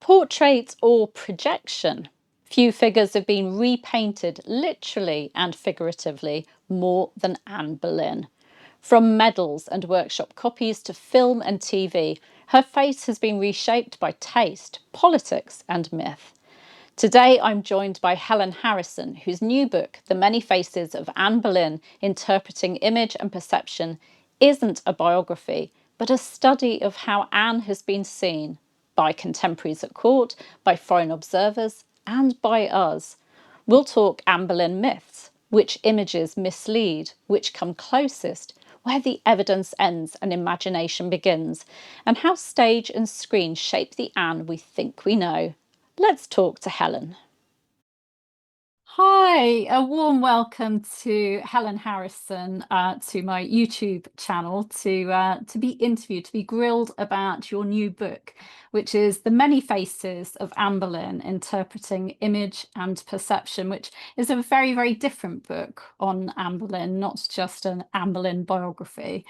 Portrait or projection? Few figures have been repainted literally and figuratively more than Anne Boleyn. From medals and workshop copies to film and TV, her face has been reshaped by taste, politics, and myth. Today, I'm joined by Helene Harrison, whose new book, The Many Faces of Anne Boleyn Interpreting Image and Perception, isn't a biography, but a study of how Anne has been seen by contemporaries at court, by foreign observers, and by us. We'll talk Anne Boleyn myths, which images mislead, which come closest, where the evidence ends and imagination begins, and how stage and screen shape the Anne we think we know. Let's talk to Helen. Hi, a warm welcome to Helene Harrison to my YouTube channel to be interviewed, to be grilled about your new book, which is The Many Faces of Anne Boleyn Interpreting Image and Perception, which is a very, very different book on Anne Boleyn, not just an Anne Boleyn biography.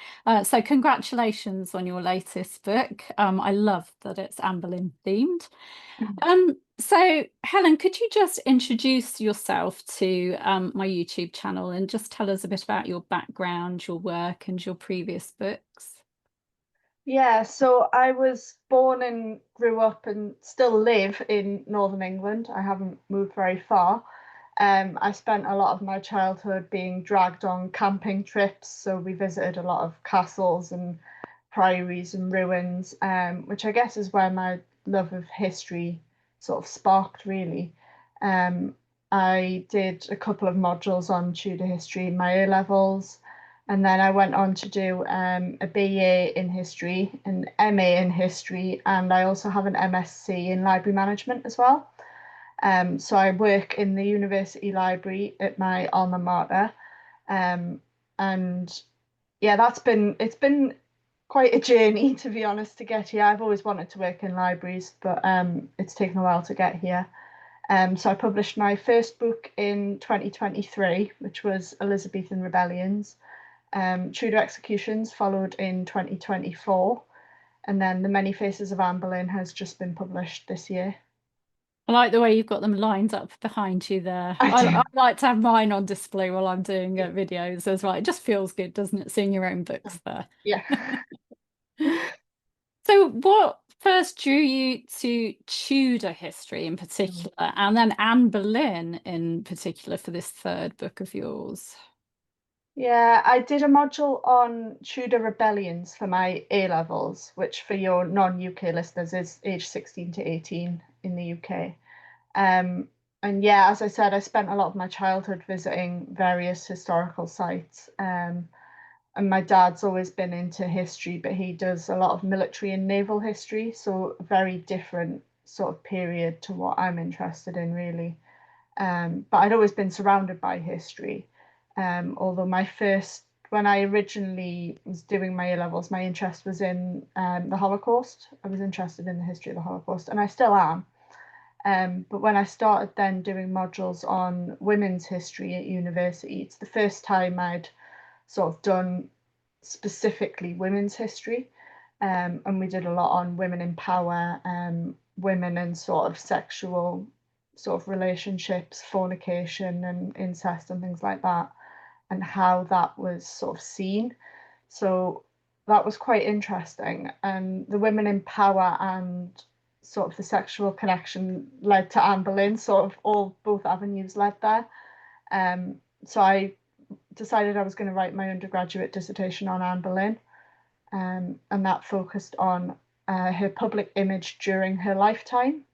So congratulations on your latest book. I love that it's Anne Boleyn themed. So Helen, could you just introduce yourself to my YouTube channel and just tell us a bit about your background, your work, and your previous books? Yeah, so I was born and grew up and still live in Northern England. I haven't moved very far. I spent a lot of my childhood being dragged on camping trips, so we visited a lot of castles and priories and ruins, which I guess is where my love of history sort of sparked, really. Um, I did a couple of modules on Tudor history in my A levels. And then I went on to do a BA in history, an MA in history, and I also have an MSc in library management as well. So I work in the university library at my alma mater. Um, and yeah, it's been quite a journey, to be honest, to get here. I've always wanted to work in libraries, but it's taken a while to get here. So I published my first book in 2023, which was Elizabethan Rebellions. Tudor Executions followed in 2024, and then The Many Faces of Anne Boleyn has just been published this year. I like the way you've got them lined up behind you there. I I do. like to have mine on display while I'm doing videos as well. It just feels good, doesn't it, seeing your own books there? Yeah. So what first drew you to Tudor history in particular, and then Anne Boleyn in particular for this third book of yours? Yeah, I did a module on Tudor rebellions for my A levels, which for your non-UK listeners is age 16 to 18 in the UK. And yeah, as I said, I spent a lot of my childhood visiting various historical sites. And my dad's always been into history, but he does a lot of military and naval history, so a very different sort of period to what I'm interested in, really. But I'd always been surrounded by history. Although when I originally was doing my A levels, my interest was in the Holocaust. I was interested in the history of the Holocaust, and I still am. But when I started then doing modules on women's history at university, it's the first time I'd sort of done specifically women's history. And we did a lot on women in power, women and sort of sexual sort of relationships, fornication and incest and things like that, and how that was sort of seen. So that was quite interesting. And the women in power and sort of the sexual connection led to Anne Boleyn, sort of all both avenues led there. So I decided I was going to write my undergraduate dissertation on Anne Boleyn, and that focused on her public image during her lifetime.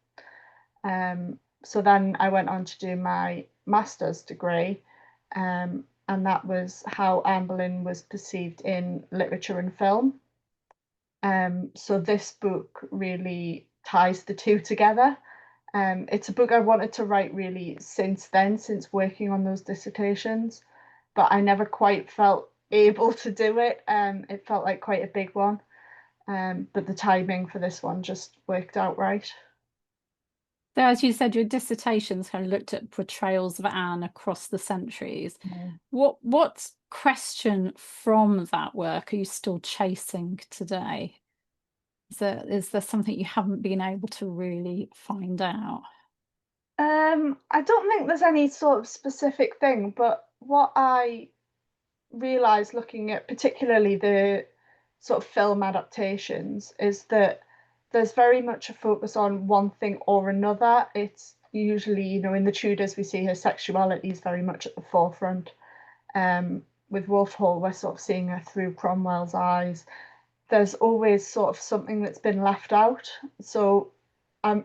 So then I went on to do my master's degree, and that was how Anne Boleyn was perceived in literature and film. So this book really ties the two together. It's a book I wanted to write really since then, since working on those dissertations, but I never quite felt able to do it. It felt like quite a big one, but the timing for this one just worked out right. So, as you said, your dissertations kind of looked at portrayals of Anne across the centuries. Mm. What question from that work are you still chasing today? Is there something you haven't been able to really find out? I don't think there's any sort of specific thing, but what I realized looking at particularly the sort of film adaptations is that there's very much a focus on one thing or another. It's usually, in the Tudors, we see her sexuality is very much at the forefront. With Wolf Hall, we're sort of seeing her through Cromwell's eyes. There's always sort of something that's been left out. So I'm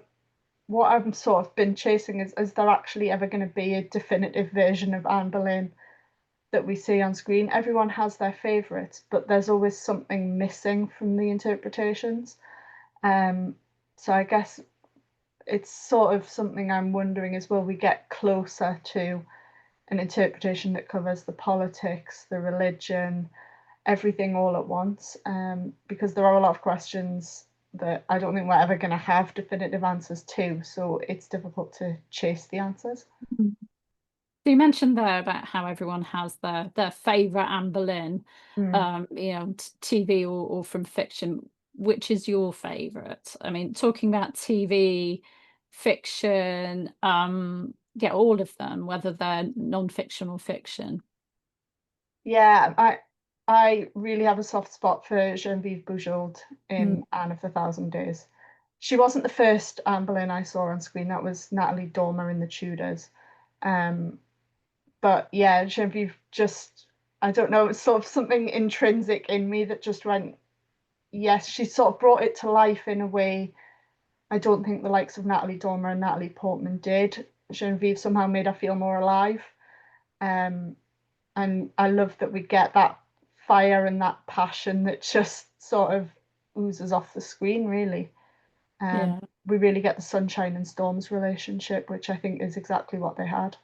what I'm sort of been chasing is there actually ever going to be a definitive version of Anne Boleyn that we see on screen? Everyone has their favourites, but there's always something missing from the interpretations. Um, so I guess it's sort of something I'm wondering is will we get closer to an interpretation that covers the politics, the religion, everything all at once? Because there are a lot of questions that I don't think we're ever going to have definitive answers to, so it's difficult to chase the answers. Mm. So you mentioned there about how everyone has their favorite Anne Boleyn, Mm. TV or from fiction. Which is your favorite? I mean, talking about TV, fiction, yeah, all of them, whether they're non-fiction or fiction. Yeah, I really have a soft spot for Genevieve Bujold Mm, in Anne of the Thousand Days. She wasn't the first Anne Boleyn I saw on screen. That was Natalie Dormer in The Tudors. Um, but yeah, Genevieve just, I don't know, it's sort of something intrinsic in me that just went, yes, she sort of brought it to life in a way I don't think the likes of Natalie Dormer and Natalie Portman did. Genevieve somehow made her feel more alive. Um, and I love that we get that fire and that passion that just sort of oozes off the screen, really. Um, yeah. we really get the sunshine and storms relationship, which I think is exactly what they had.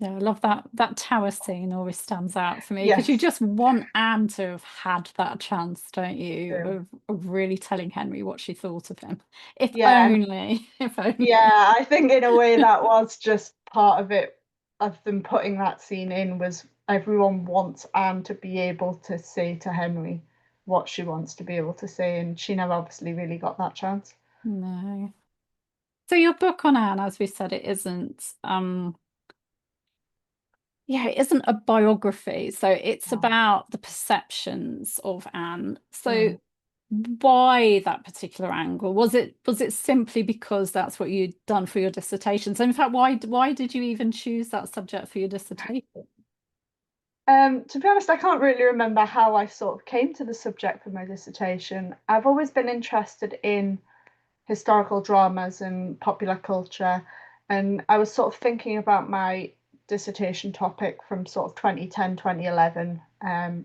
Yeah, I love that tower scene always stands out for me because you Yes, just want Anne to have had that chance, don't you, true. of really telling Henry what she thought of him. If Yeah, and only, if only. yeah, I think in a way that was just part of it, of them putting that scene in, was everyone wants Anne to be able to say to Henry what she wants to be able to say, and she never obviously really got that chance. No. So your book on Anne, as we said, it isn't yeah, it isn't a biography. So it's No. about the perceptions of Anne. So Mm. why that particular angle? Was it simply because that's what you'd done for your dissertation? So in fact, why did you even choose that subject for your dissertation? To be honest, I can't really remember how I sort of came to the subject for my dissertation. I've always been interested in historical dramas and popular culture, and I was sort of thinking about my dissertation topic from sort of 2010, 2011,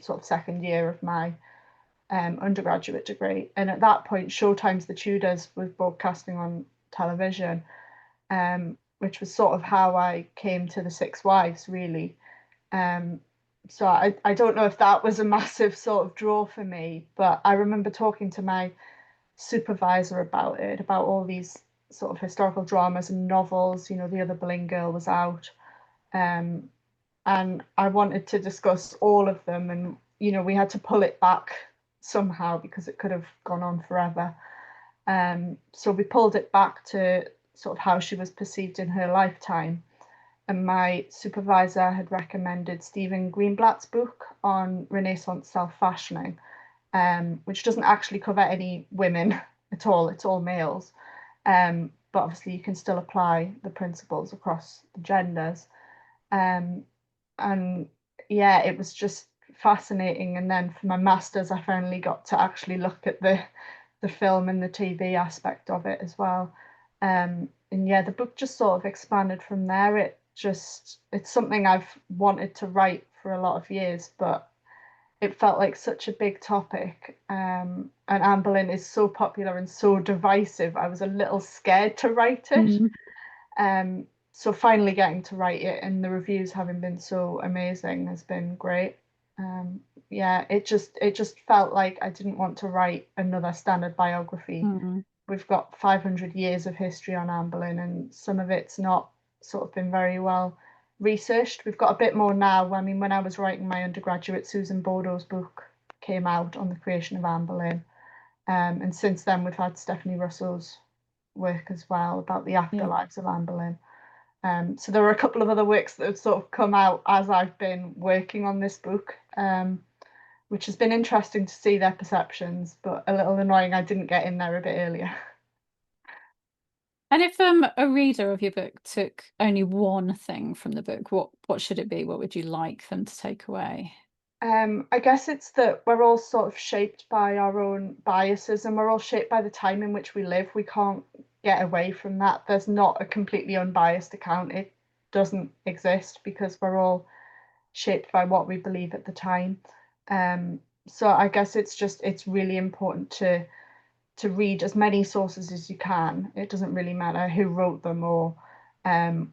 sort of second year of my undergraduate degree. And at that point, Showtime's The Tudors was broadcasting on television, which was sort of how I came to the Six Wives, really. Um, so I don't know if that was a massive sort of draw for me, but I remember talking to my supervisor about it, about all these sort of historical dramas and novels. The other Boleyn Girl was out, um, and I wanted to discuss all of them, and we had to pull it back somehow because it could have gone on forever. So we pulled it back to sort of how she was perceived in her lifetime, and my supervisor had recommended Stephen Greenblatt's book on Renaissance self-fashioning, which doesn't actually cover any women at all. It's all males. But obviously, you can still apply the principles across the genders. Um, and yeah, it was just fascinating. And then for my masters, I finally got to actually look at the film and the TV aspect of it as well. And yeah, the book just sort of expanded from there. It's something I've wanted to write for a lot of years, but it felt like such a big topic. And Anne Boleyn is so popular and so divisive. I was a little scared to write it. Mm, So finally getting to write it and the reviews having been so amazing has been great. Yeah, it just felt like I didn't want to write another standard biography. mm, We've got 500 years of history on Anne Boleyn, and some of it's not sort of been very well researched. We've got a bit more now. I mean, when I was writing my undergraduate, Susan Bordeaux's book came out on the creation of Anne Boleyn. And since then, we've had Stephanie Russell's work as well about the Yeah. afterlives of Anne Boleyn. So there are a couple of other works that have sort of come out as I've been working on this book, which has been interesting to see their perceptions, but a little annoying I didn't get in there a bit earlier. And if a reader of your book took only one thing from the book, what should it be? What would you like them to take away? I guess it's that we're all sort of shaped by our own biases and we're all shaped by the time in which we live. We can't get away from that. There's not a completely unbiased account. It doesn't exist because we're all shaped by what we believe at the time. So I guess it's really important to read as many sources as you can. It doesn't really matter who wrote them or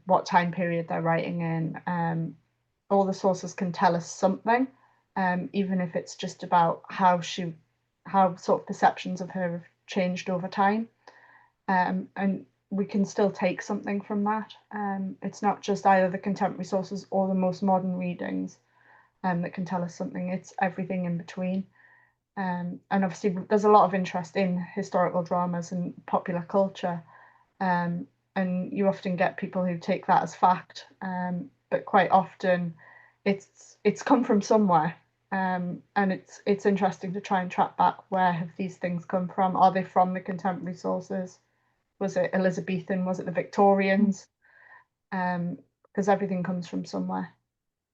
what time period they're writing in. All the sources can tell us something, even if it's just about how sort of perceptions of her have changed over time. And we can still take something from that. It's not just either the contemporary sources or the most modern readings that can tell us something. It's everything in between. And obviously, there's a lot of interest in historical dramas and popular culture. And you often get people who take that as fact, but quite often it's come from somewhere. And it's interesting to try and track back where have these things come from? Are they from the contemporary sources? Was it Elizabethan? Was it the Victorians? Because everything comes from somewhere.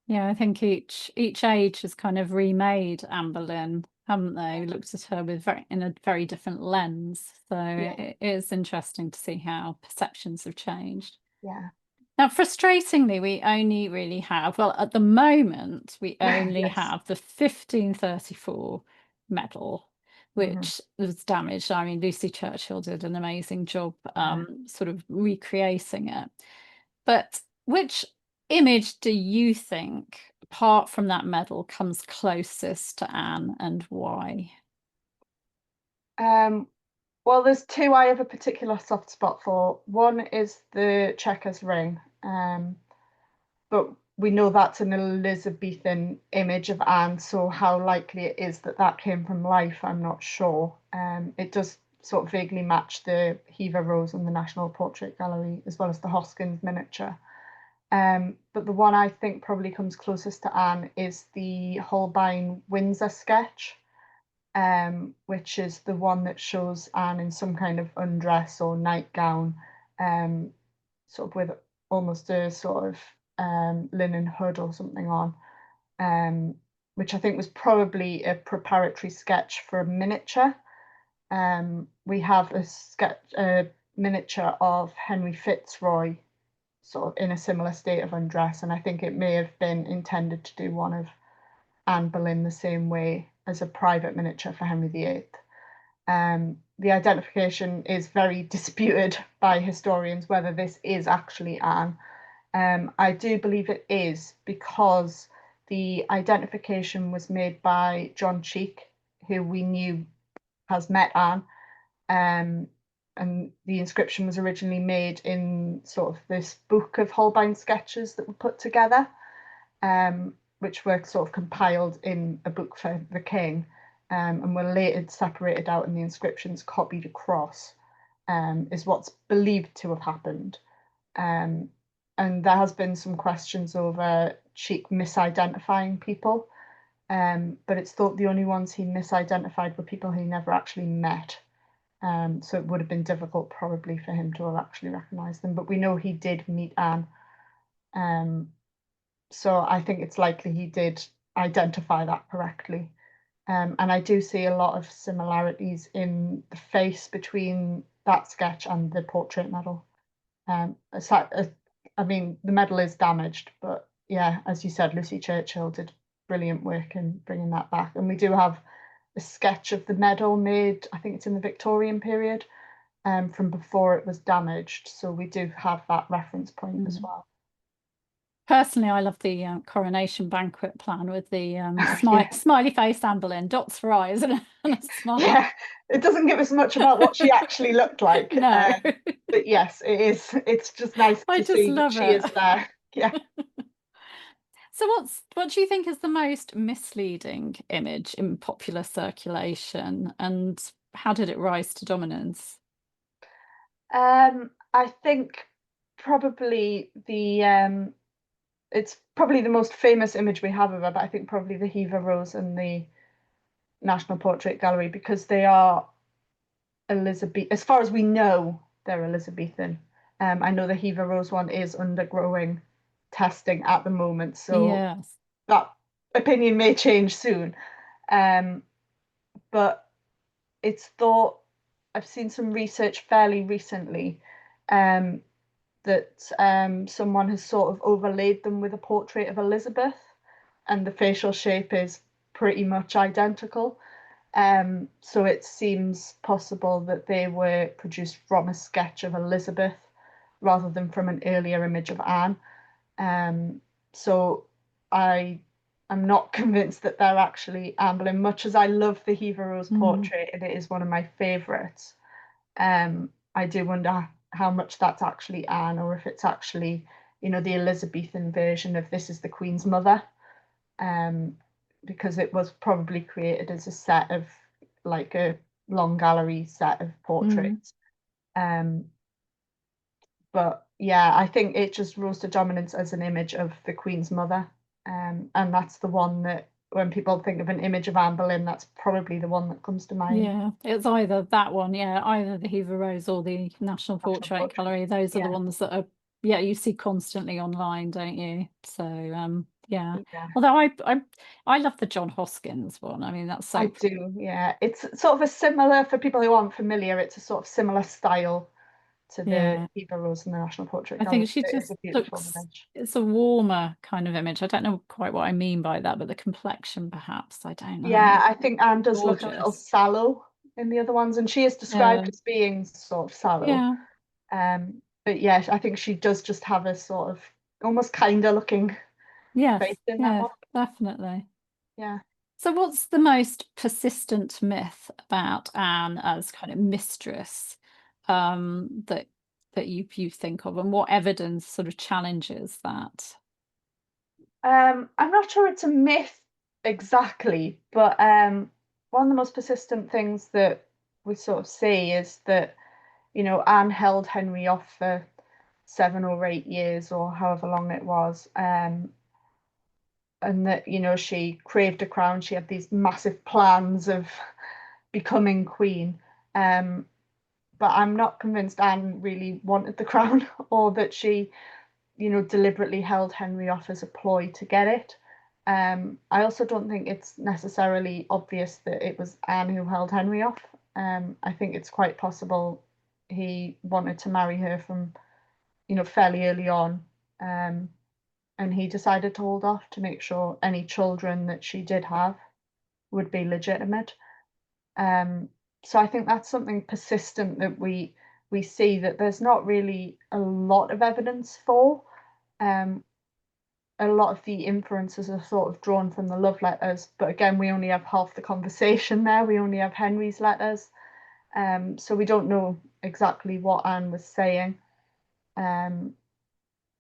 Yeah, I think each age has kind of remade Anne Boleyn, haven't they? Looked at her with in a very different lens. So Yeah, it is interesting to see how perceptions have changed. yeah, Now, frustratingly, we only really have, well, at the moment, we only yes. have the 1534 medal, Hmm. which was damaged. I mean, Lucy Churchill did an amazing job Yeah. sort of recreating it. But which image do you think, apart from that medal, comes closest to Anne and why? Um, well, there's two I have a particular soft spot for. One is the checkers ring, but we know that's an Elizabethan image of Anne, so how likely it is that that came from life, I'm not sure. It does sort of vaguely match the Hever Rose in the National Portrait Gallery, as well as the Hoskins miniature. But the one I think probably comes closest to Anne is the Holbein Windsor sketch, which is the one that shows Anne in some kind of undress or nightgown, um, sort of with almost a sort of linen hood or something on, um, which I think was probably a preparatory sketch for a miniature. We have a miniature of Henry Fitzroy sort of in a similar state of undress, and I think it may have been intended to do one of Anne Boleyn the same way as a private miniature for Henry VIII. The identification is very disputed by historians whether this is actually Anne. I do believe it is because the identification was made by John Cheek, who we knew has met Anne. Um, and the inscription was originally made in sort of this book of Holbein sketches that were put together, which were sort of compiled in a book for the king, and were later separated out and the inscriptions copied across, is what's believed to have happened. Um, and there has been some questions over Cheek misidentifying people, but it's thought the only ones he misidentified were people he never actually met. So it would have been difficult probably for him to have actually recognised them. But we know he did meet Anne. Um, so I think it's likely he did identify that correctly. And I do see a lot of similarities in the face between that sketch and the portrait medal. I mean, the medal is damaged, but yeah, as you said, Lucy Churchill did brilliant work in bringing that back. And we do have a sketch of the medal made, I think it's in the Victorian period, from before it was damaged. So we do have that reference point as Mm. well. Personally, I love the coronation banquet plan with the Yeah, smiley face Anne Boleyn, dots for eyes, and a smile. yeah. It doesn't give us much about what she actually looked like, No, but yes, it is. It's just nice I to just see that love she it. is there. Yeah. So what do you think is the most misleading image in popular circulation, and how did it rise to dominance? I think probably it's probably the most famous image we have of her, but I think probably the Hever Rose and the National Portrait Gallery, because they are Elizabeth, as far as we know, they're Elizabethan. I know the Hever Rose one is undergoing testing at the moment, so Yes. that opinion may change soon. Um, but it's thought, I've seen some research fairly recently, um, that someone has sort of overlaid them with a portrait of Elizabeth, and the facial shape is pretty much identical. So it seems possible that they were produced from a sketch of Elizabeth rather than from an earlier image of Anne. So I am not convinced that they're actually Anne Boleyn, much as I love the Hever Rose Mm, portrait and it is one of my favourites. I do wonder how much that's actually Anne, or if it's actually, the Elizabethan version of this is the Queen's mother, um, because it was probably created as a set of like a long gallery set of mm, portraits. Um, but yeah, I think it just rose to dominance as an image of the Queen's mother. And that's the one that when people think of an image of Anne Boleyn, that's probably the one that comes to mind. yeah, it's either that one, yeah, either the Hever Rose or the National National Portrait Portrait. Gallery. Those are the Yeah, ones that are, yeah, you see constantly online, don't you? So, yeah. yeah, Although I love the John Hoskins one. I mean, that's I so, do. Yeah, it's sort of a similar, for people who aren't familiar, it's a sort of similar style to the yeah. Hever Rose and the National Portrait I Gallery. think she It is just a beautiful looks, image. it's a warmer kind of image. I don't know quite what I mean by that, but the complexion, perhaps, I don't know. Yeah, I think Anne does look a little Gorgeous. sallow in the other ones, and she is described Yeah. as being sort of sallow. Yeah. But yeah, I think she does just have a sort of almost kinder looking Yes. face in that Yeah, one. definitely. Yeah. So, what's the most persistent myth about Anne as kind of mistress that you think of, and what evidence sort of challenges that? I'm not sure it's a myth exactly, but one of the most persistent things that we sort of see is that, Anne held Henry off for 7 or 8 years or however long it was. And that, she craved a crown. She had these massive plans of becoming queen. Um, but I'm not convinced Anne really wanted the crown or that she, deliberately held Henry off as a ploy to get it. I also don't think it's necessarily obvious that it was Anne who held Henry off. I think it's quite possible he wanted to marry her from, fairly early on. Um, and he decided to hold off to make sure any children that she did have would be legitimate. Um, so I think that's something persistent that we see that there's not really a lot of evidence for. Um, a lot of the inferences are sort of drawn from the love letters, but again, we only have half the conversation there. We only have Henry's letters, so we don't know exactly what Anne was saying. Um,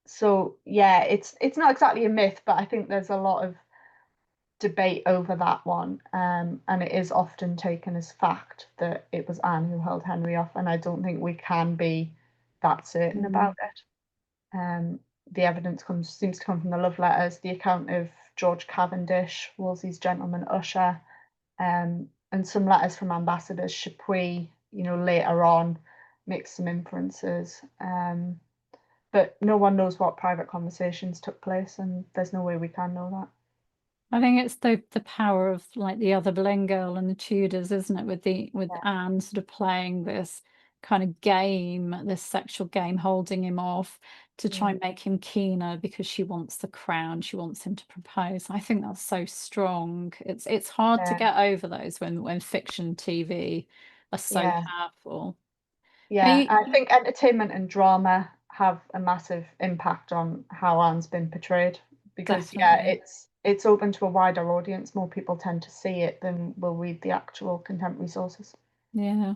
so yeah, it's not exactly a myth, but I think there's a lot of debate over that one, and it is often taken as fact that it was Anne who held Henry off, and I don't think we can be that certain Mm. about it. The evidence seems to come from the love letters, the account of George Cavendish, Wolsey's gentleman usher, and some letters from ambassadors. Chapuis, later on makes some inferences, but no one knows what private conversations took place, and there's no way we can know that. I think it's the power of like the other Boleyn girl and the Tudors, isn't it? With Yeah, Anne sort of playing this kind of game, this sexual game, holding him off to try mm, and make him keener because she wants the crown, she wants him to propose. I think that's so strong. It's hard to yeah, get over those when fiction TV are so yeah. powerful. Now Yeah, I think entertainment and drama have a massive impact on how Anne's been portrayed because yeah, definitely, it's open to a wider audience. More people tend to see it than will read the actual contemporary sources. yeah.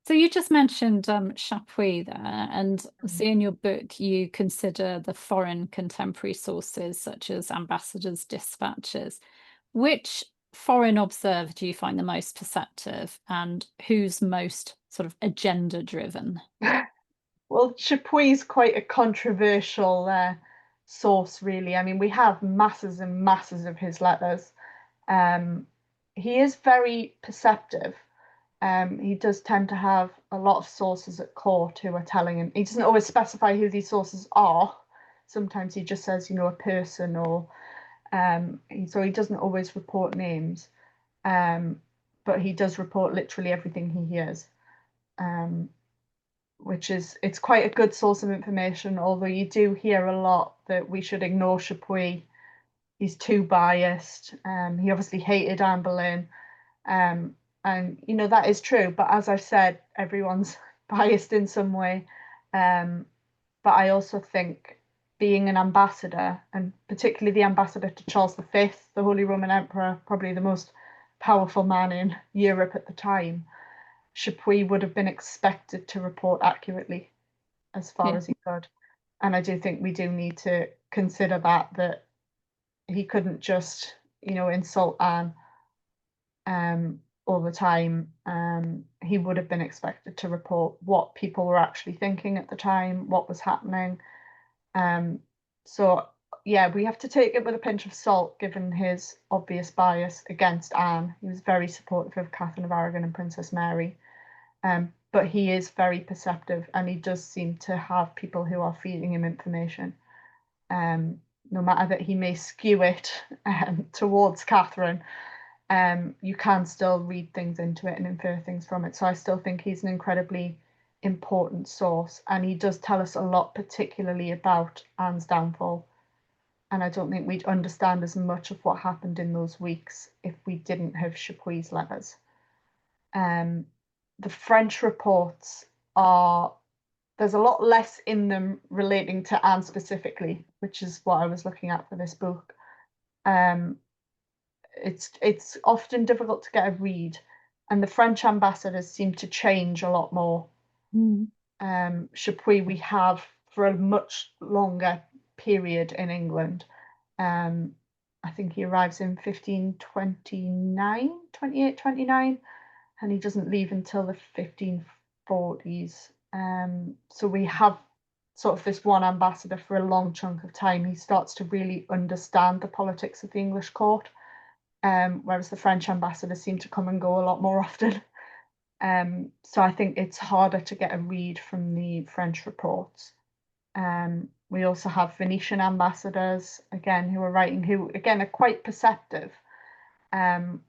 So you just mentioned Chapuis there, and Mm. see in your book you consider the foreign contemporary sources such as ambassadors' dispatches. Which foreign observer do you find the most perceptive, and who's most sort of agenda driven? Well, Chapuis is quite a controversial source, really. I mean, we have masses and masses of his letters. Um, he is very perceptive. He does tend to have a lot of sources at court who are telling him. He doesn't always specify who these sources are. Sometimes he just says, a person, or so he doesn't always report names. But he does report literally everything he hears. Which is, it's quite a good source of information, although you do hear a lot that we should ignore Chapuis. He's too biased. He obviously hated Anne Boleyn. And that is true, but as I've said, everyone's biased in some way. But I also think being an ambassador, and particularly the ambassador to Charles V, the Holy Roman Emperor, probably the most powerful man in Europe at the time, Chapuis would have been expected to report accurately as far Yeah. as he could. And I do think we do need to consider that he couldn't just, insult Anne all the time. He would have been expected to report what people were actually thinking at the time, what was happening. So yeah, we have to take it with a pinch of salt, given his obvious bias against Anne. He was very supportive of Catherine of Aragon and Princess Mary. But he is very perceptive, and he does seem to have people who are feeding him information. No matter that he may skew it towards Catherine, you can still read things into it and infer things from it. So I still think he's an incredibly important source, and he does tell us a lot, particularly about Anne's downfall. And I don't think we'd understand as much of what happened in those weeks if we didn't have Chapuis's letters. The French reports are, there's a lot less in them relating to Anne specifically, which is what I was looking at for this book. It's often difficult to get a read, and the French ambassadors seem to change a lot more. Chapuis we have for a much longer period in England. I think he arrives in 1529, 28, 29, and he doesn't leave until the 1540s. So we have sort of this one ambassador for a long chunk of time. He starts to really understand the politics of the English court, whereas the French ambassadors seem to come and go a lot more often. So I think it's harder to get a read from the French reports. We also have Venetian ambassadors, again, who are writing, who again are quite perceptive.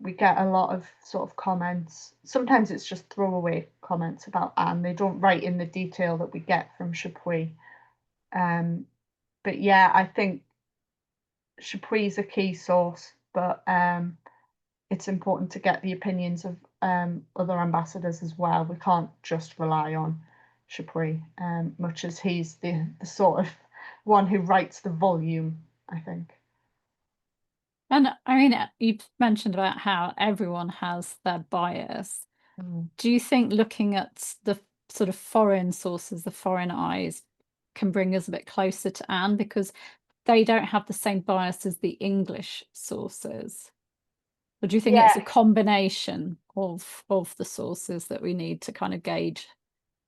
We get a lot of sort of comments. Sometimes it's just throwaway comments about Anne. They don't write in the detail that we get from Chapuis. But yeah, I think Chapuis is a key source, but it's important to get the opinions of other ambassadors as well. We can't just rely on Chapuis, much as he's the sort of one who writes the volume, I think. And I mean, you mentioned about how everyone has their bias. Do you think looking at the sort of foreign sources, the foreign eyes, can bring us a bit closer to Anne, because they don't have the same bias as the English sources? Or do you think it's a Yeah, combination of the sources that we need to kind of gauge?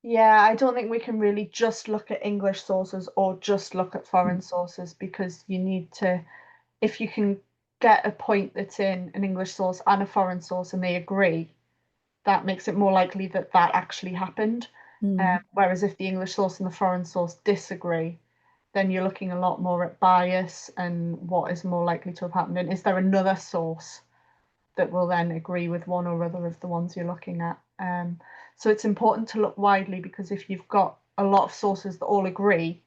yeah, I don't think we can really just look at English sources or just look at foreign sources, because you need to, if you can get a point that's in an English source and a foreign source and they agree, that makes it more likely that that actually happened. Whereas if the English source and the foreign source disagree, then you're looking a lot more at bias and what is more likely to have happened. And is there another source that will then agree with one or other of the ones you're looking at? So it's important to look widely, because if you've got a lot of sources that all agree,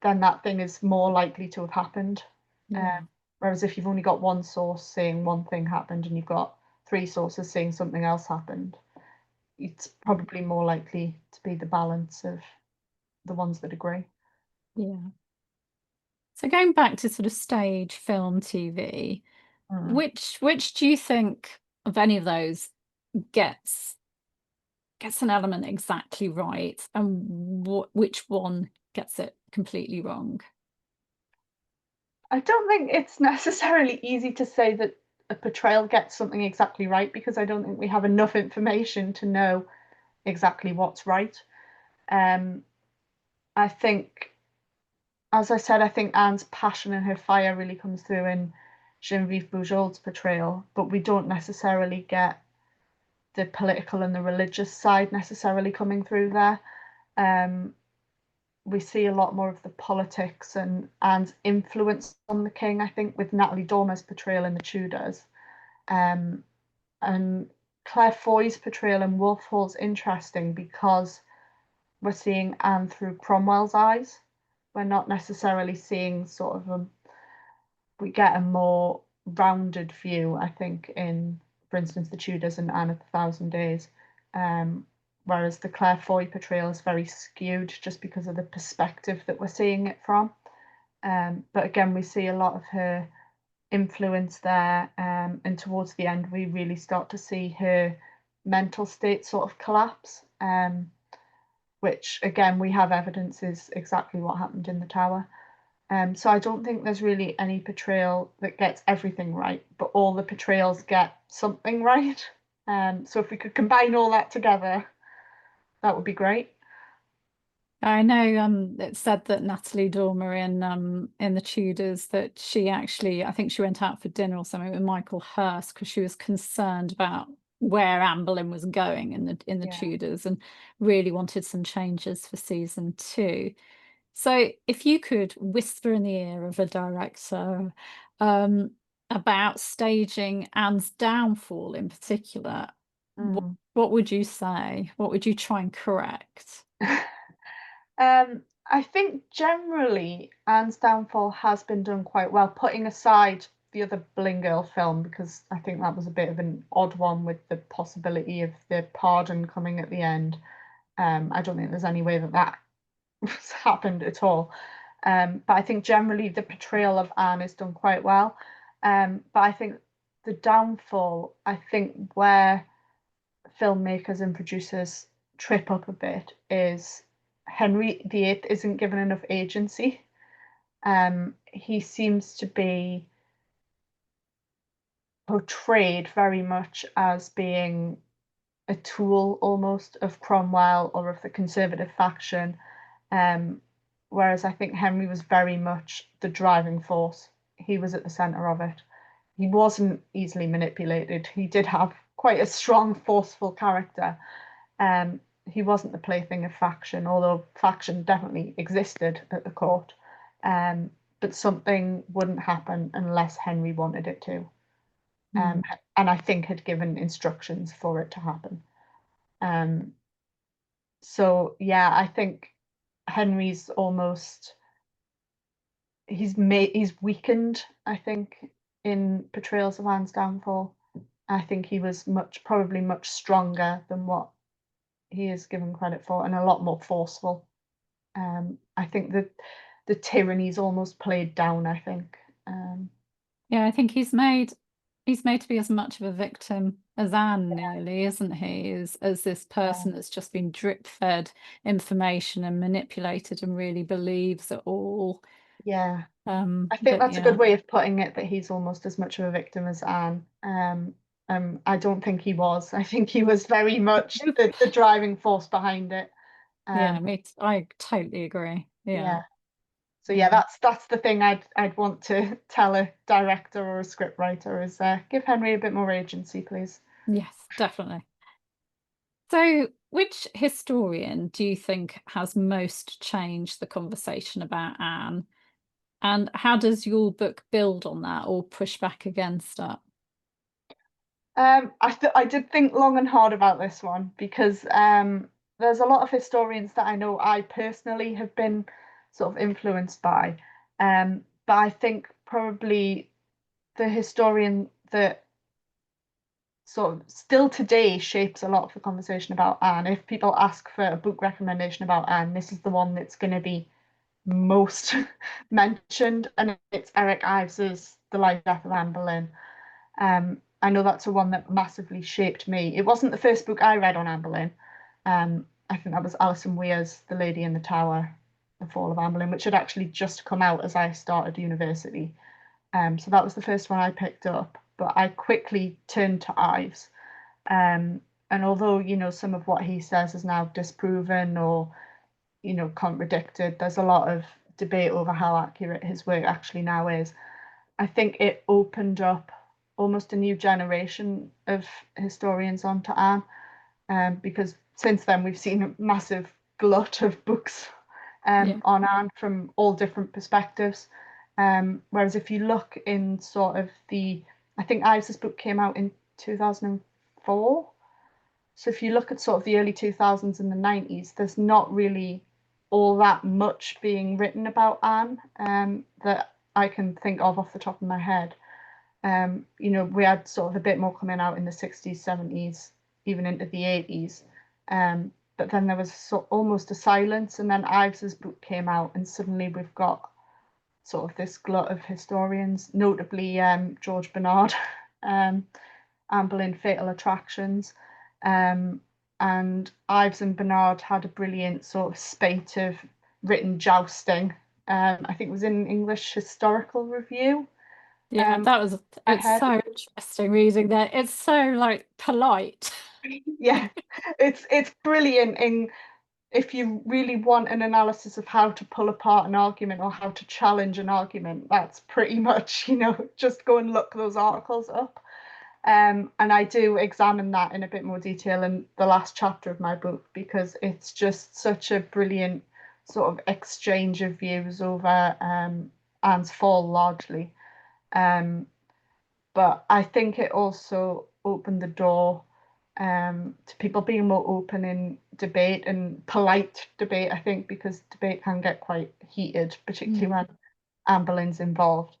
then that thing is more likely to have happened. Yeah. Whereas if you've only got one source saying one thing happened and you've got three sources saying something else happened, it's probably more likely to be the balance of the ones that agree. Yeah. So going back to sort of stage, film, TV, Mm. which do you think of any of those gets an element exactly right, and which one gets it completely wrong? I don't think it's necessarily easy to say that a portrayal gets something exactly right, because I don't think we have enough information to know exactly what's right. Um, I think, as I said, I think Anne's passion and her fire really comes through in Genevieve Bujold's portrayal, but we don't necessarily get the political and the religious side necessarily coming through there. Um, we see a lot more of the politics and influence on the king, I think, with Natalie Dormer's portrayal in the Tudors. Um, and Claire Foy's portrayal in Wolf Hall's interesting because we're seeing Anne through Cromwell's eyes. We're not necessarily seeing sort of we get a more rounded view, I think, in, for instance, the Tudors and Anne of the Thousand Days. Um, Whereas the Claire Foy portrayal is very skewed just because of the perspective that we're seeing it from. But again, we see a lot of her influence there, and towards the end, we really start to see her mental state sort of collapse, which again, we have evidence is exactly what happened in the Tower. So I don't think there's really any portrayal that gets everything right, but all the portrayals get something right. So if we could combine all that together, that would be great. I know it said that Natalie Dormer in the Tudors that she actually, I think she went out for dinner or something with Michael Hurst because she was concerned about where Anne Boleyn was going in the Yeah. Tudors and really wanted some changes for season 2. So if you could whisper in the ear of a director um, about staging Anne's downfall in particular, Mm. what would you say? What would you try and correct? I think generally Anne's downfall has been done quite well, putting aside the other Boleyn Girl film, because I think that was a bit of an odd one with the possibility of the pardon coming at the end. I don't think there's any way that that has happened at all. But I think generally the portrayal of Anne is done quite well. But I think the downfall, I think where filmmakers and producers trip up a bit is Henry VIII isn't given enough agency. He seems to be portrayed very much as being a tool almost of Cromwell or of the conservative faction. Um, Whereas I think Henry was very much the driving force. He was at the centre of it. He wasn't easily manipulated. He did have quite a strong, forceful character. He wasn't the plaything of faction, although faction definitely existed at the court. Um, but something wouldn't happen unless Henry wanted it to. Hmm. And I think had given instructions for it to happen. Um, so yeah, I think Henry's almost he's weakened, I think, in portrayals of Anne's downfall. I think he was probably much stronger than what he is given credit for, and a lot more forceful. I think that the tyranny's almost played down, I think. Yeah, I think he's made to be as much of a victim as Anne nearly, isn't he? As this Yeah. person that's just been drip fed information and manipulated and really believes it all. Yeah. I think But that's a good yeah. way of putting it, that he's almost as much of a victim as Anne. I don't think he was. I think he was very much the driving force behind it. Yeah, Um, I totally agree. Yeah. yeah. So yeah, Yeah. that's the thing I'd want to tell a director or a scriptwriter is give Henry a bit more agency, please. Yes, definitely. So, which historian do you think has most changed the conversation about Anne? And how does your book build on that or push back against it? I did think long and hard about this one, because there's a lot of historians that I know I personally have been sort of influenced by. But I think probably the historian that sort of still today shapes a lot of the conversation about Anne. If people ask for a book recommendation about Anne, this is the one that's going to be most mentioned, and it's Eric Ives's The Life and Death of Anne Boleyn. I know that's the one that massively shaped me. It wasn't the first book I read on Anne Boleyn. I think that was Alison Weir's The Lady in the Tower, The Fall of Anne Boleyn, which had actually just come out as I started university. So that was the first one I picked up. but I quickly turned to Ives. And although, some of what he says is now disproven or, contradicted, there's a lot of debate over how accurate his work actually now is. I think it opened up almost a new generation of historians onto Anne, because since then we've seen a massive glut of books Yeah. on Anne from all different perspectives. Whereas if you look in sort of I think Ives's book came out in 2004. So if you look at sort of the early 2000s and the 90s, there's not really all that much being written about Anne, that I can think of off the top of my head. We had sort of a bit more coming out in the 60s, 70s, even into the 80s. But then there was almost a silence, and then Ives's book came out, and suddenly we've got sort of this glut of historians, notably George Bernard, Anne Boleyn, Fatal Attractions. And Ives and Bernard had a brilliant sort of spate of written jousting. I think it was in English Historical Review. Yeah, that was, I it's had so interesting reading that. It's so like polite. Yeah, it's brilliant in if you really want an analysis of how to pull apart an argument or how to challenge an argument. That's pretty much, just go and look those articles up. And I do examine that in a bit more detail in the last chapter of my book, because it's just such a brilliant sort of exchange of views over Anne's fall largely. Um, but I think it also opened the door to people being more open in debate and polite debate, I think, because debate can get quite heated, particularly Mm. when Anne Boleyn's involved.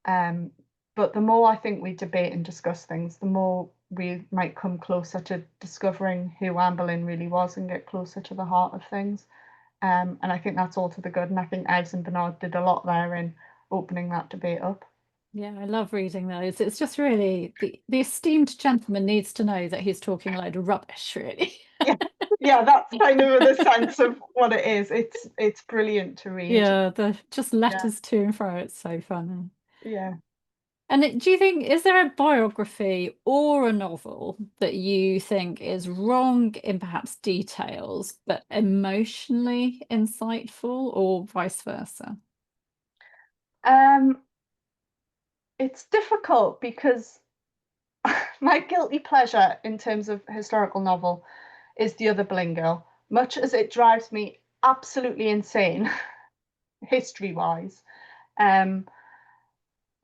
Um, but the more I think we debate and discuss things, the more we might come closer to discovering who Anne Boleyn really was and get closer to the heart of things. And I think that's all to the good. And I think Ives and Bernard did a lot there in opening that debate up. Yeah, I love reading those. It's just really the esteemed gentleman needs to know that he's talking a load of rubbish, really. Yeah, yeah, that's kind of the sense of what it is. It's brilliant to read. Yeah, the just Yeah, letters to and fro. It's so funny. yeah. And do you think, is there a biography or a novel that you think is wrong in perhaps details, but emotionally insightful, or vice versa? Um, it's difficult because my guilty pleasure in terms of historical novel is The Other Boleyn Girl, much as it drives me absolutely insane history-wise. Um,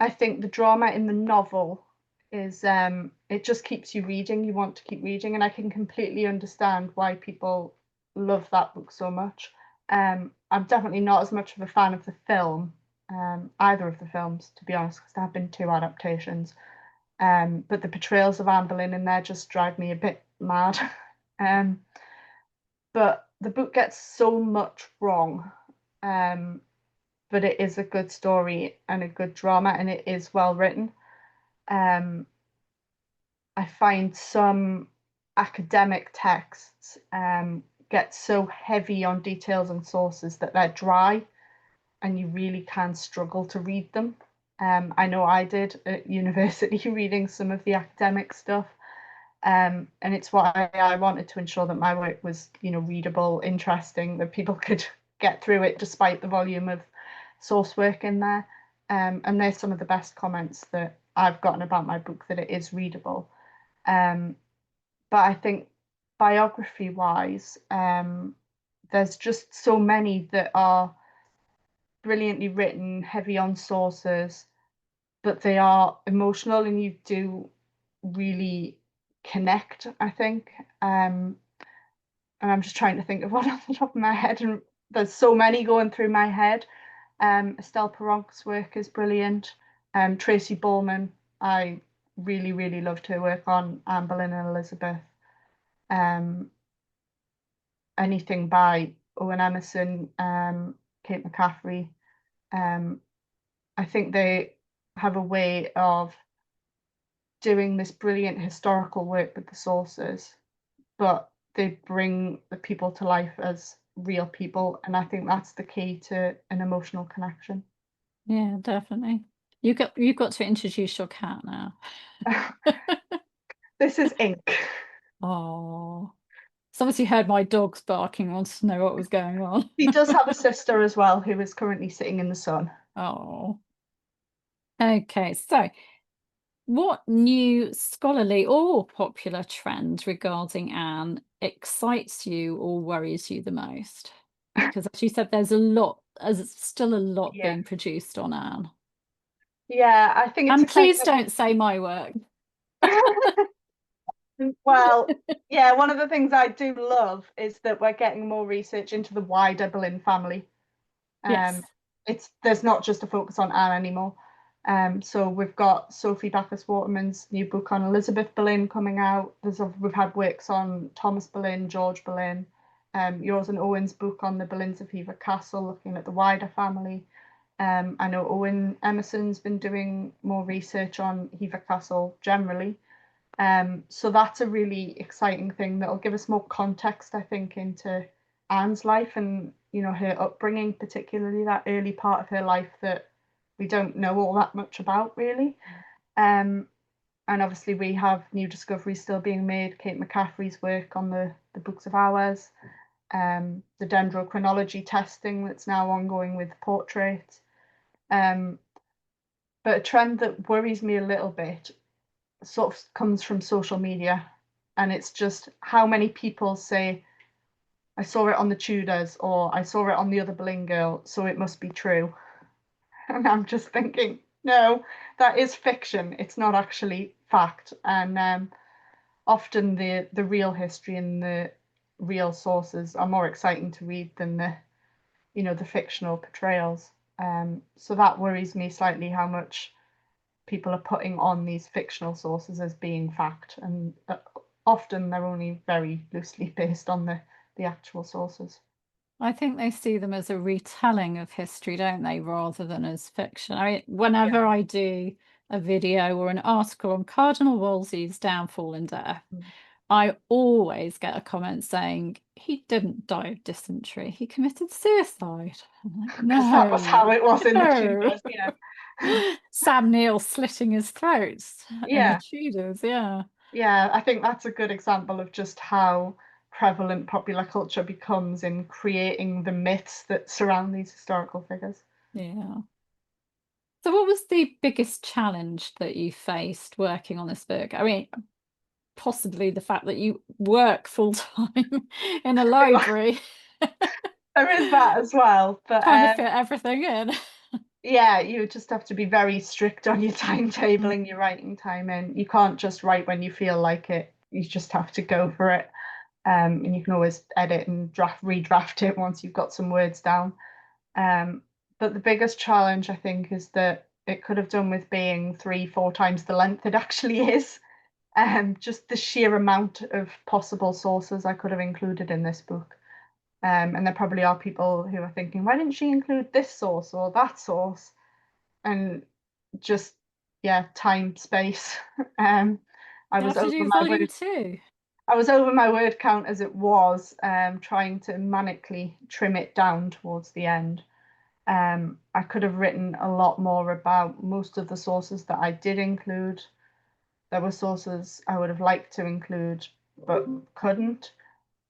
I think the drama in the novel is it just keeps you reading. You want to keep reading, and I can completely understand why people love that book so much. I'm definitely not as much of a fan of the film, either of the films, to be honest, because there have been two adaptations. But the portrayals of Anne Boleyn in there just drive me a bit mad. um, but the book gets so much wrong. Um, but it is a good story and a good drama, and it is well written. Um, I find some academic texts get so heavy on details and sources that they're dry, and you really can struggle to read them. I know I did at university reading some of the academic stuff. And it's why I wanted to ensure that my work was, readable, interesting, that people could get through it despite the volume of source work in there. And there's some of the best comments that I've gotten about my book, that it is readable. Um, but I think biography wise, there's just so many that are brilliantly written, heavy on sources, but they are emotional, and you do really connect, I think. And I'm just trying to think of one off the top of my head, and there's so many going through my head. Estelle Perronc's work is brilliant. Tracy Borman, I really, really loved her work on Anne Boleyn and Elizabeth. Um, Anything by Owen Emerson, Kate McCaffrey. Um, I think they have a way of doing this brilliant historical work with the sources, but they bring the people to life as real people. And I think that's the key to an emotional connection. Yeah, definitely. You've got to introduce your cat now. This is Ink. Oh, somebody heard my dogs barking, wants to know what was going on. He does have a sister as well who is currently sitting in the sun. Oh, okay. So, what new scholarly or popular trend regarding Anne excites you or worries you the most? Because as you said, there's still a lot Yeah. being produced on Anne. Yeah, I think it's And exciting. please don't say my work. Well, yeah, one of the things I do love is that we're getting more research into the wider Boleyn family. Yes. Um, there's not just a focus on Anne anymore. So we've got Sophie Backus-Waterman's new book on Elizabeth Boleyn coming out. We've had works on Thomas Boleyn, George Boleyn, yours and Owen's book on the Boleyns of Hever Castle, looking at the wider family. I know Owen Emerson's been doing more research on Hever Castle generally. So that's a really exciting thing that'll give us more context, I think, into Anne's life and her upbringing, particularly that early part of her life that we don't know all that much about really. Um, and obviously we have new discoveries still being made. Kate McCaffrey's work on the books of hours, the dendrochronology testing that's now ongoing with portraits. Um, but a trend that worries me a little bit sort of comes from social media, and it's just how many people say I saw it on the Tudors or I saw it on the other Boleyn girl, so it must be true. And I'm just thinking, no, that is fiction. It's not actually fact. And often the real history and the real sources are more exciting to read than the fictional portrayals. So that worries me slightly how much people are putting on these fictional sources as being fact, and often they're only very loosely based on the actual sources. I think they see them as a retelling of history, don't they, rather than as fiction. I mean, Yeah. whenever I do a video or an article on Cardinal Wolsey's downfall and death, Mm. I always get a comment saying he didn't die of dysentery, he committed suicide. I'm like, Because that was no, how it was in the no. Tudors. Yeah. Sam Neill slitting his throat in the Yeah. Tudors, yeah. Yeah. I think that's a good example of just how prevalent popular culture becomes in creating the myths that surround these historical figures. Yeah. So what was the biggest challenge that you faced working on this book? I mean, possibly the fact that you work full time in a library, There is that as well, but trying to fit everything in. yeah, you just have to be very strict on your timetabling, your writing time in. You can't just write when you feel like it. You just have to go for it. And you can always edit and redraft it once you've got some words down. Um, but the biggest challenge, I think, is that it could have done with being 3, 4 times the length it actually is. Just the sheer amount of possible sources I could have included in this book. And there probably are people who are thinking, why didn't she include this source or that source? And just, yeah, time, space. Um, I You was have to over do my volume word. two. I was over my word count as it was, trying to manically trim it down towards the end. I could have written a lot more about most of the sources that I did include. There were sources I would have liked to include but couldn't.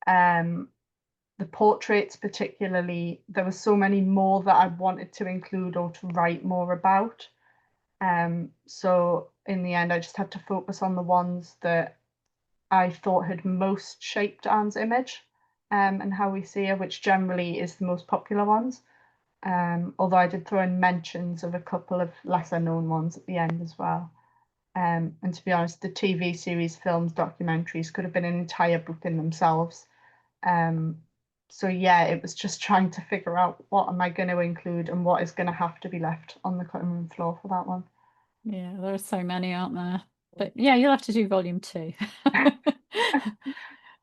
Um, the portraits, particularly, there were so many more that I wanted to include or to write more about. So in the end, I just had to focus on the ones that I thought had most shaped Anne's image, and how we see her, which generally is the most popular ones. Although I did throw in mentions of a couple of lesser known ones at the end as well. And to be honest, the TV series, films, documentaries could have been an entire book in themselves. Um, so yeah, it was just trying to figure out what am I going to include and what is going to have to be left on the cutting room floor for that one. Yeah, there are so many, aren't there? But yeah, you'll have to do volume two.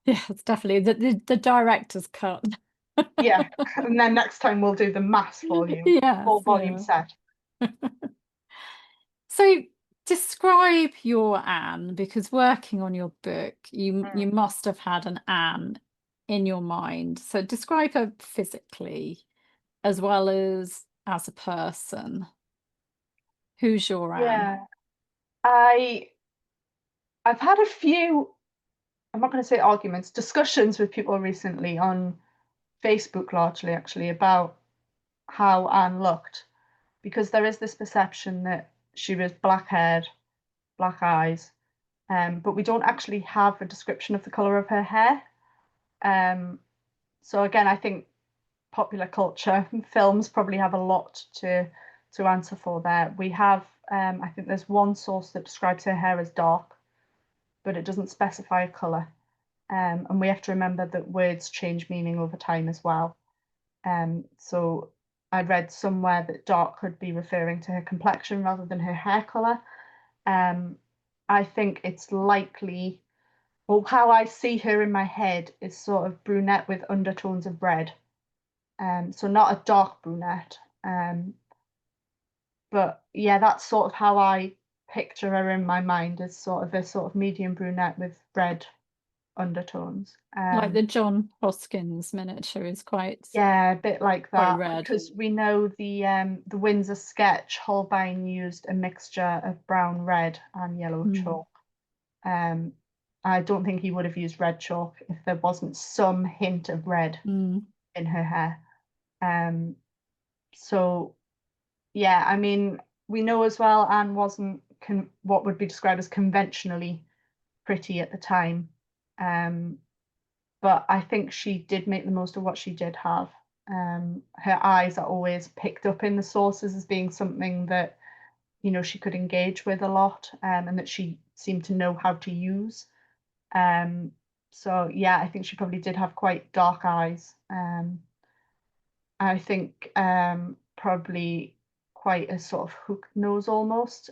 Yeah, it's definitely the director's cut. Yeah, and then next time we'll do the mass volume, Yes, full volume yeah. set. So describe your Anne, because working on your book, you Mm. must have had an Anne in your mind. So describe her physically as well as a person. Who's your Anne? Yeah, I I've had a few, I'm not going to say arguments, discussions with people recently on Facebook largely actually about how Anne looked, because there is this perception that she was black haired, black eyes, but we don't actually have a description of the color of her hair. Um, so again, I think popular culture films probably have a lot to answer for there. We have, I think there's one source that describes her hair as dark, but it doesn't specify a color. And we have to remember that words change meaning over time as well. So I read somewhere that dark could be referring to her complexion rather than her hair color. Um, I think it's likely, or how I see her in my head is sort of brunette with undertones of red. So not a dark brunette. But yeah, that's sort of how I picture her in my mind as sort of a sort of medium brunette with red undertones. Like the John Hoskins miniature is Yeah, a bit like quite that red. because we know the Windsor sketch, Holbein used a mixture of brown, red, and yellow Mm. chalk. Um, I don't think he would have used red chalk if there wasn't some hint of red Mm. in her hair. Um, so yeah, I mean, we know as well Anne wasn't what would be described as conventionally pretty at the time. Um, but I think she did make the most of what she did have. Her eyes are always picked up in the sources as being something that, she could engage with a lot, and that she seemed to know how to use. Um, so yeah, I think she probably did have quite dark eyes. I think probably quite a sort of hooked nose almost,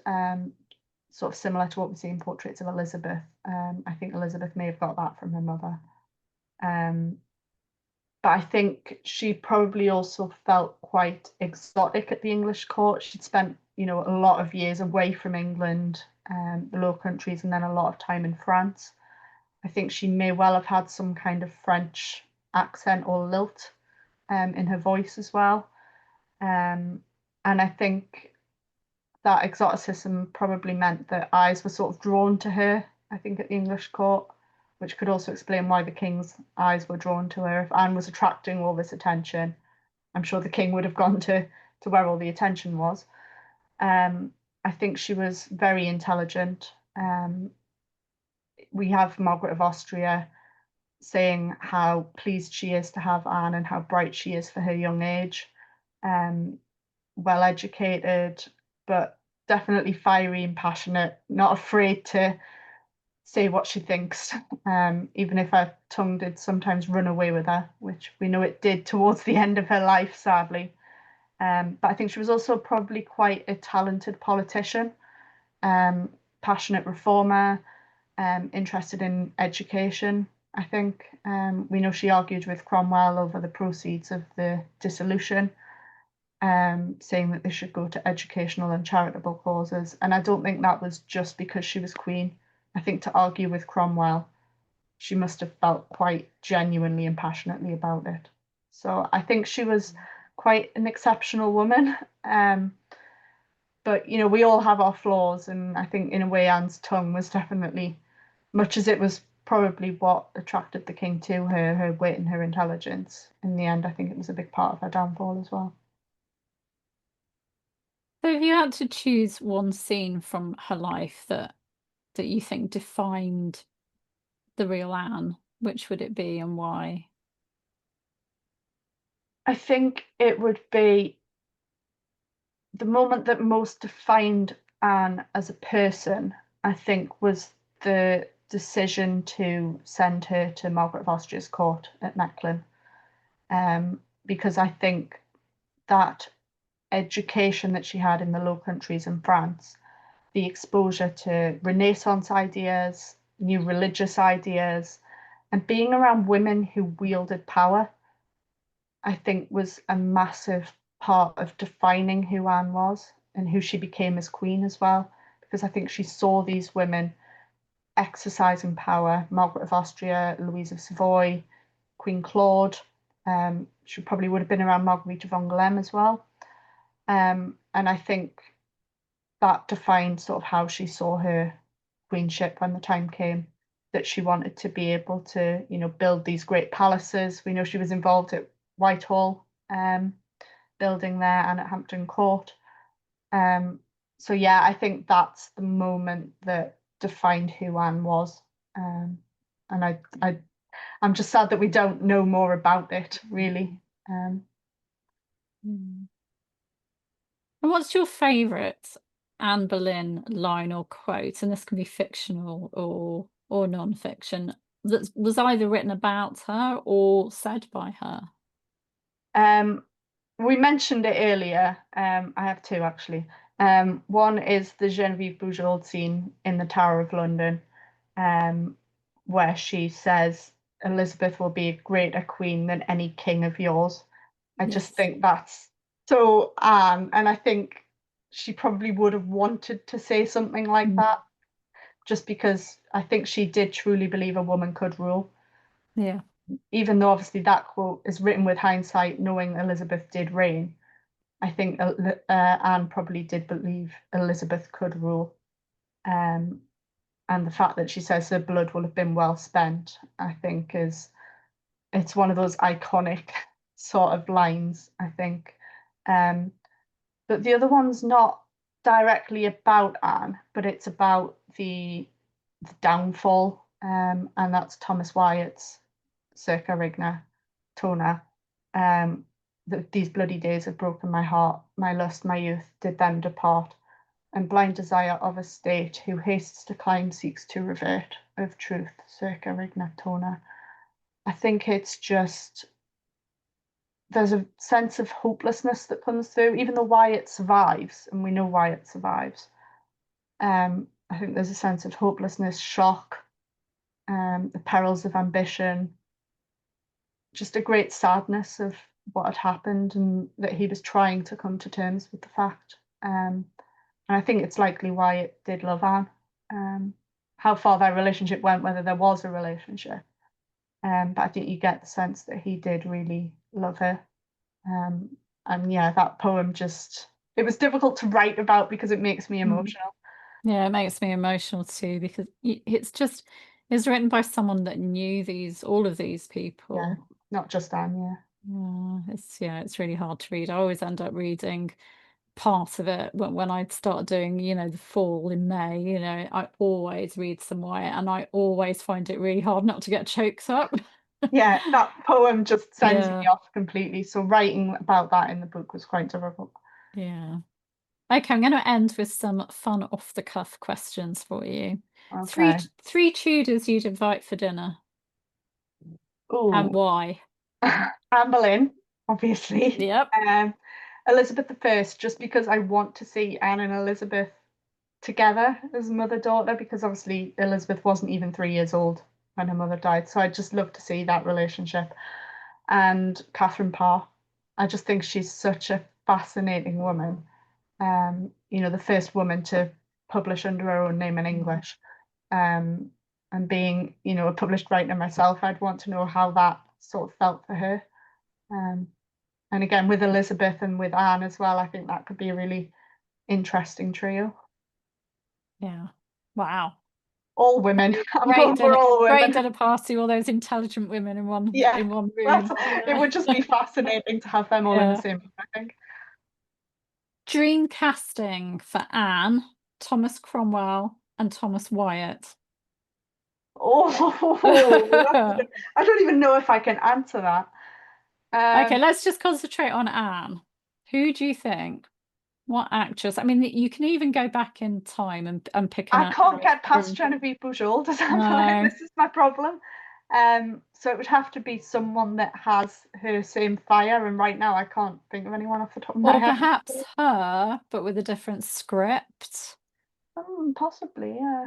sort of similar to what we see in portraits of Elizabeth. I think Elizabeth may have got that from her mother. Um, but I think she probably also felt quite exotic at the English court. She'd spent, a lot of years away from England, the Low Countries, and then a lot of time in France. I think she may well have had some kind of French accent or lilt in her voice as well. Um, and I think that exoticism probably meant that eyes were sort of drawn to her, I think, at the English court, which could also explain why the king's eyes were drawn to her. If Anne was attracting all this attention, I'm sure the king would have gone to where all the attention was. I think she was very intelligent. We have Margaret of Austria saying how pleased she is to have Anne and how bright she is for her young age. Um, well educated, but definitely fiery and passionate, not afraid to say what she thinks, even if her tongue did sometimes run away with her, which we know it did towards the end of her life, sadly. But I think she was also probably quite a talented politician, um, passionate reformer, interested in education. I think we know she argued with Cromwell over the proceeds of the dissolution, saying that they should go to educational and charitable causes. And I don't think that was just because she was queen. I think to argue with Cromwell, she must have felt quite genuinely and passionately about it. So I think she was quite an exceptional woman. But we all have our flaws, and I think in a way Anne's tongue was definitely, much as it was probably what attracted the king to her, her wit and her intelligence. In the end, I think it was a big part of her downfall as well. So if you had to choose one scene from her life that you think defined the real Anne, which would it be and why? I think it would be the moment that most defined Anne as a person, I think, was the decision to send her to Margaret of Austria's court at Mechlin. Because I think that education that she had in the Low Countries in France, the exposure to Renaissance ideas, new religious ideas, and being around women who wielded power, I think was a massive part of defining who Anne was and who she became as queen as well. Because I think she saw these women exercising power, Margaret of Austria, Louise of Savoy, Queen Claude. She probably would have been around Marguerite of Angoulême as well. And I think that defined sort of how she saw her queenship when the time came, that she wanted to be able to, build these great palaces. We know she was involved at Whitehall, building there, and at Hampton Court. Um, so yeah, I think that's the moment that defined who Anne was. And I'm just sad that we don't know more about it, really. Mm. And what's your favourite Anne Boleyn line or quote? And this can be fictional or non-fiction that was either written about her or said by her. We mentioned it earlier. I have two actually. One is the Genevieve Bujold scene in the Tower of London, um, where she says Elizabeth will be a greater queen than any king of yours. I just Yes. think that's so Anne, and I think she probably would have wanted to say something like Mm. that, just because I think she did truly believe a woman could rule. Yeah. Even though obviously that quote is written with hindsight, knowing Elizabeth did reign, I think Anne probably did believe Elizabeth could rule. Um, and the fact that she says her blood will have been well spent, I think, it's one of those iconic sort of lines, I think. Um, but the other one's not directly about Anne, but it's about the downfall, and that's Thomas Wyatt's circa Rigna Tona. Um, these bloody days have broken my heart. My lust, my youth, did them depart, and blind desire of a state who hastes to climb seeks to revert of truth, circa Rigna Tona. I think it's just there's a sense of hopelessness that comes through, even though Wyatt survives, and we know Wyatt survives. I think there's a sense of hopelessness, shock, the perils of ambition, just a great sadness of what had happened and that he was trying to come to terms with the fact. And I think it's likely why it did love Anne. How far their relationship went, whether there was a relationship. But I think you get the sense that he did really love her. Um, and yeah, that poem just, it was difficult to write about because it makes me Mm. emotional. Yeah, it makes me emotional too because it's written by someone that knew all of these Yeah, people. not just Anne, yeah. It's really hard to read. I always end up reading part of it when I start doing, the fall in May, I always read some Wyatt and I always find it really hard not to get choked up. Yeah, that poem just sends me Yeah, off completely. So writing about that in the book was quite difficult. yeah. Okay, I'm going to end with some fun off the cuff questions for you. Three Okay. three Tudors you'd invite for dinner and Oh, why? Anne Boleyn, obviously. Yep. Um, Elizabeth I, just because I want to see Anne and Elizabeth together as mother-daughter, because obviously Elizabeth wasn't even 3 years old when her mother died. So I'd just love to see that relationship. And Catherine Parr, I just think she's such a fascinating woman. The first woman to publish under her own name in English. Um, and being, a published writer myself, I'd want to know how that sort of felt for her. Um, and again, with Elizabeth and with Anne as well, I think that could be a really interesting trio. Yeah. Wow. All women. I'm Great going for dinner, all great women. dinner party, all those intelligent women in one Yeah, in one that's, room. it Yeah. would just be fascinating to have them all in the Yeah. same room, I think. Dream casting for Anne, Thomas Cromwell, and Thomas Wyatt. Oh, I don't even know if I can answer that. Okay, Um, let's just concentrate on Anne. Who do you think? What actress? I mean, you can even go back in time and pick an I can't actress get past from. Genevieve Bujold. No. This is my problem. So it would have to be someone that has her same fire, and right now I can't think of anyone off the top of my Or head. perhaps her, but with a different script. Possibly, yeah.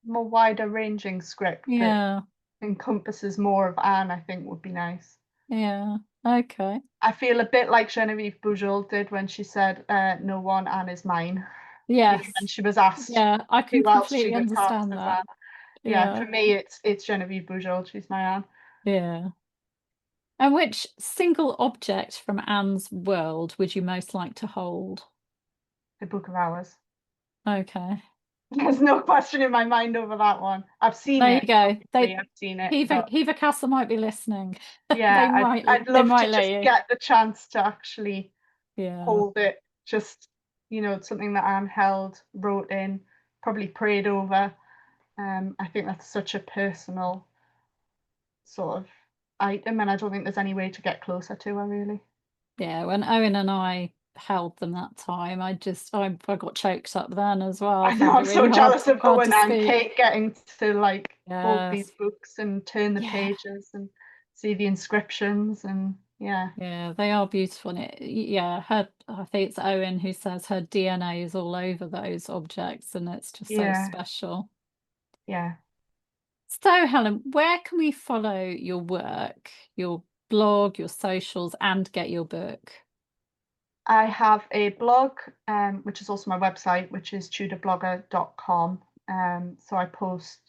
More wider ranging script that Yeah, encompasses more of Anne, I think would be nice. yeah. Okay. I feel a bit like Genevieve Bujold did when she said, "No one, Anne is mine." When Yes. she was asked Yeah, I can who else she completely would cast understand as that. Anne. Yeah, Yeah, for me, it's Genevieve Bujold. She's my Anne. yeah. And which single object from Anne's world would you most like to hold? The Book of Hours. Okay. There's no question in my mind over that one. I've seen There you it, go. obviously, I've seen it, but Hever Castle might be listening. yeah, I'd They love to might let just you. get the chance to actually Yeah. hold it. Just, something that Anne held, wrote in, probably prayed over. I think that's such a personal sort of item, and I don't think there's any way to get closer to her, really. Yeah, when Owen and I held them that time, I got choked up then as well. I I know, found it I'm so really jealous of hard Owen to and speak. Kate getting to like hold these Yes. books and turn the Yeah. pages and see the inscriptions, and yeah. Yeah, they are beautiful. And yeah, I think it's Owen who says her DNA is all over those objects, and it's just so Yeah, special. yeah. So, Helen, where can we follow your work, your blog, your socials, and get your book? I have a blog, which is also my website, which is tudorblogger.com. So I post,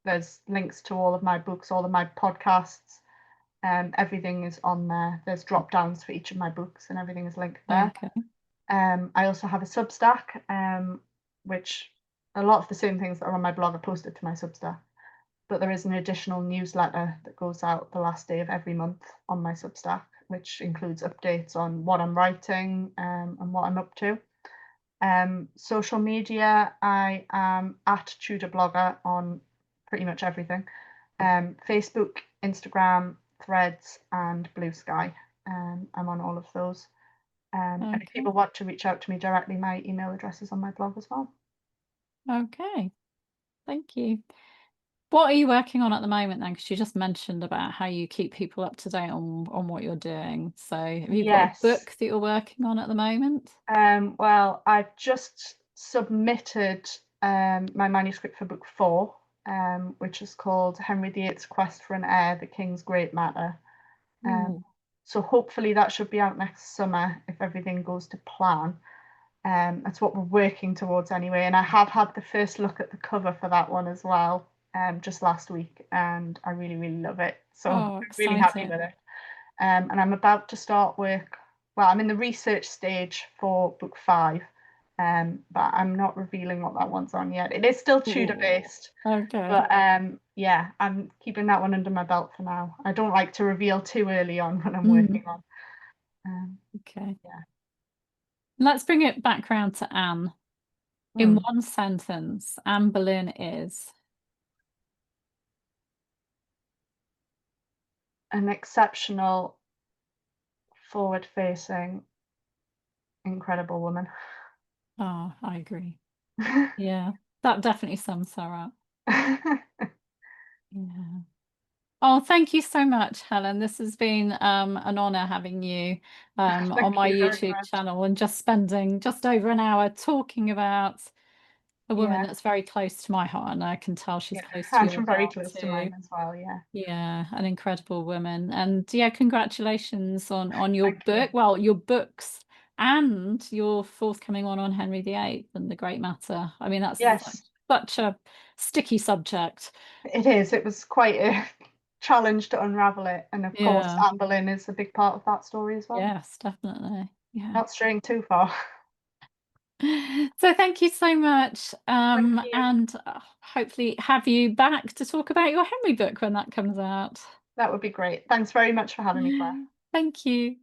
there's links to all of my books, all of my podcasts. Everything is on there. There's drop downs for each of my books, and everything is linked there. Okay. I also have a Substack, which a lot of the same things that are on my blog are posted to my Substack. But there is an additional newsletter that goes out the last day of every month on my Substack, which includes updates on what I'm writing, and what I'm up to. Social media, I am at Tudor Blogger on pretty much everything. Facebook, Instagram, Threads, and Blue Sky. I'm on all of those. And if Okay. people want to reach out to me directly, my email address is on my blog as well. Okay. Thank you. What are you working on at the moment then? Because you just mentioned about how you keep people up to date on what you're doing. So have you got a Yes. book that you're working on at the moment? Well, I've just submitted my manuscript for book 4, which is called Henry VIII's Quest for an Heir, The King's Great Matter. Ooh. So hopefully that should be out next summer if everything goes to plan. That's what we're working towards anyway. And I have had the first look at the cover for that one as well, just last week, and I really, really love it. So I'm Oh, really happy exciting. with it. And I'm about to start work. Well, I'm in the research stage for book 5, but I'm not revealing what that one's on yet. It is still Tudor Ooh. based, Okay. but yeah, I'm keeping that one under my belt for now. I don't like to reveal too early on when I'm Mm, working on. okay. Yeah. Let's bring it back round to Anne. In Hmm. one sentence, Anne Boleyn is. An exceptional, forward-facing, incredible woman. Oh, I agree. Yeah, that definitely sums her up. Yeah. Oh, thank you so much, Helen. This has been an honor having you on Thank my you very YouTube much. channel and just spending just over an hour talking about a woman Yeah, that's very close to my heart, and I can tell she's yeah. close to And your very heart close to too. mine as well. Yeah. Yeah, an incredible woman. And yeah, congratulations on your Thank you. book, well, your books and your forthcoming one on Henry VIII and the Great Matter. I mean, that's Yes, such a sticky subject. it is. It was quite a challenge to unravel it. And of course, Yeah. Anne Boleyn is a big part of that story as well. Yes, definitely. Yeah. Not straying too far. So thank you so much. Thank you. And hopefully have you back to talk about your Henry book when that comes out. That would be great. Thanks very much for having me, Claire. Thank you.